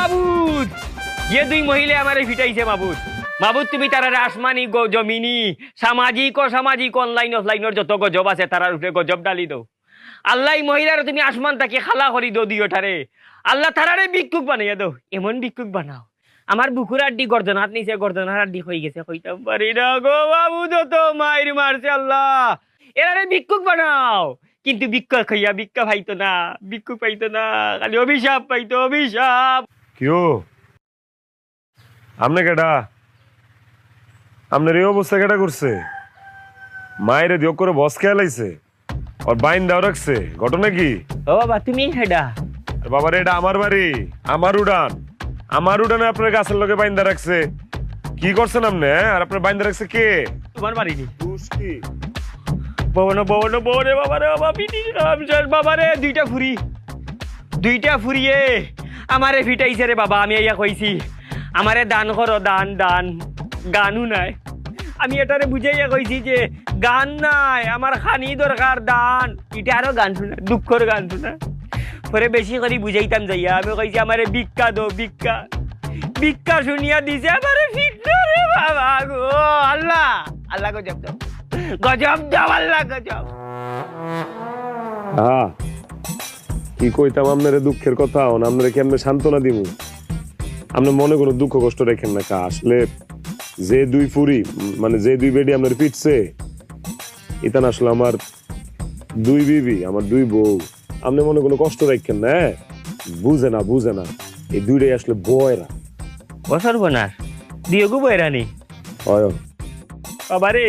মাবুদ যে দুই মহিলা আমারে ফিটাইছে মাবুদ মাবুদ তুমি তারারে আসমানি জমিনি সামাজিক অসামাজিক অনলাইন অফলাইনের যত গজব আছে তারার উপরে গজব ডালি দাও আল্লাহ মহিলার তুমি আসমান তাকে খালা করি দো দিওটারে আল্লাহ তারারে ভিক্ষুক বানাইয়া দাও এমন ভিক্ষুক বানাও আমার বুকুর আড্ডি গর্দনাত নিচে গর্দনার আড্ডি হয়ে গেছে কইতাম পারি না গো মাবুদ তো মাইর মারছে আল্লাহ এরারে ভিক্ষুক বানাও কিন্তু ভিক্ষা খাইয়া ভিক্ষা পাইতো না ভিক্ষুক পাইতো না খালি অভিশাপ পাইতো অভিশাপ কিও আমনে কেডা আমনের এই অবস্থা কেডা করছে মায়েরে দিও করে বস খেয়ে লাইছে আর বাইন দাও রাখছে ঘটনা কি ও বাবা তুমি হেডা বাবারে এটা আমার বাড়ি আমার উড়ানে আপনার গাছের লগে বাইন্দা রাখছে কি করছেন আপনি আর আপনার বাইন্দা রাখছে কে তোমার বাড়ি নি কি বনে বাবারে বাবা পিটি রামচন্দ্র বাবারে দুইটা ফুরিয়ে আমারে ফিটাইছে রে বাবা আমি ইয়া কইছি আমারে দান করো দান দান গানও নাই আমি এটারে বুঝাইয়া কইছি যে গান নাই আমার খানি দরকার দান এটা আরো গান শুনা দুঃখর গান শুনা পরে বেশি করে বুঝাইতাম যাইয়া আমি কইছি আমারে ভিক্ষা দো ভিক্ষা শুনিয়া দিছে আমারে ফিটনা রে বাবা গো আল্লাহ আল্লাহ গজব দাও আল্লাহ গজব কি কইতাম আপনারে দুঃখের কথা আপনারে কেমনে সান্ত্বনা দিব আপনি মনে কোনো দুঃখ কষ্ট রেখেন না কা আসলে যে দুই ফুরি মানে যে দুই বেডি আপনার পিটছে এটা না আসলে আমার দুই বিবি আমার দুই বউ আপনি মনে কোনো কষ্ট রাখেন না বুঝে না এই দুইটাই আসলে বয়রা বছর বোনার দিয়েগু বয়রানি বাবা রে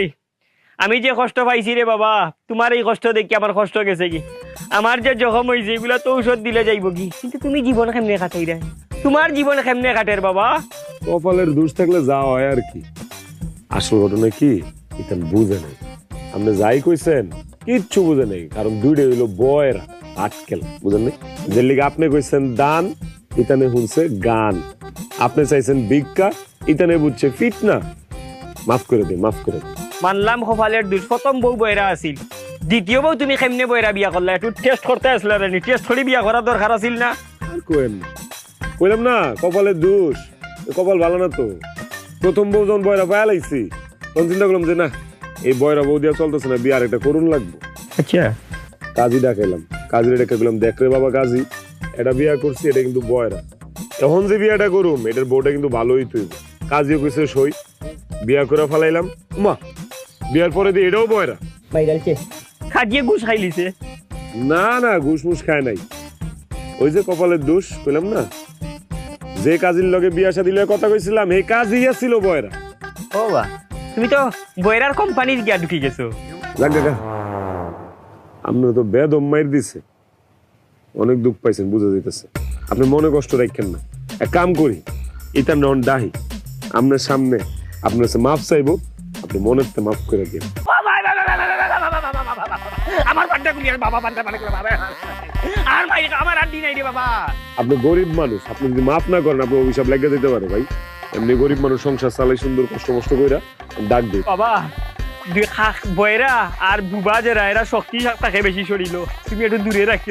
আমি যে কষ্ট পাইছি রে বাবা তোমার এই কষ্ট দেখি আমার কষ্ট গেছে কি আমার যে জখম হয়েছে এগুলা তো ঔষধ দিলে যাইব কি কিন্তু তুমি জীবন কেমনে কাটাই রে তোমার জীবন কেমনে কাটের বাবা কপালের দোষ থাকলে যা হয় আর কি আসল ঘটনা কি এটা বুঝে নাই আপনি যাই কইছেন কিচ্ছু বুঝে নেই কারণ দুইটাই হইলো বয়রা আটকেল বুঝেন নাই যে লিগে আপনি কইছেন দান ইতানে শুনছে গান আপনি চাইছেন ভিক্ষা ইতানে বুঝছে ফিটনা মাফ করে দিন মানলাম কপালের দোষ প্রথম বউ বয়রা আছিল দ্বিতীয় বউ তুমি কেমনে বয়রা বিয়া করলা একটু টেস্ট করতে আসলে রে টেস্ট করে বিয়া করার দরকার আছিল না আর কইলাম না কপালের দোষ কপাল ভালো না তো প্রথম বউ যখন বয়রা পায়া লাইছি তখন চিন্তা করলাম যে না এই বয়রা বউ দিয়া চলতেছে না বিয়ার একটা করুন লাগবো আচ্ছা কাজী ডাকাইলাম কাজীর ডেকে গেলাম দেখ রে বাবা কাজী এটা বিয়া করছি এটা কিন্তু বয়রা তখন যে বিয়াটা করুম এটার বউটা কিন্তু ভালোই তুই কাজীও কইছে সই বিয়া করে ফেলাইলাম মা বিয়ার পরে দিয়ে এটাও বয়রা খাটিয়ে ঘুষ খাইলিছে না ঘুষ মুষ খায় নাই ওই যে কপালের দোষ কইলাম না যে কাজীর লগে বিয়া শাদী লগে কথা কইছিলাম এই কাজই ছিল বয়রা ও বা তুমি তো বয়রার কোম্পানির গিয়া ঢুকি গেছো যাক কাকা আপনার তো বেদম মাইর দিছে অনেক দুঃখ পাইছেন বুঝা যাইতেছে আপনি মনে কষ্ট রাখেন না এক কাম করি এটা নন ডাহি আপনার সামনে আপনার কাছে মাফ চাইবো আপনি মনের তো মাফ করে দিন আমার পান্ডা গুলি বাবা পান্ডা মানে বাবা আর ভাই আমার আড্ডি নাই রে বাবা আপনি গরিব মানুষ আপনি যদি মাফ না করেন আপনি অভিশাপ লাগিয়ে দিতে পারে ভাই এমনি গরিব মানুষ সংসার চালাই সুন্দর কষ্ট কইরা ডাক দিই বাবা বয়রা আর বুবা যারা এরা শক্তি থাকে বেশি শরীর তুমি একটু দূরে রাখি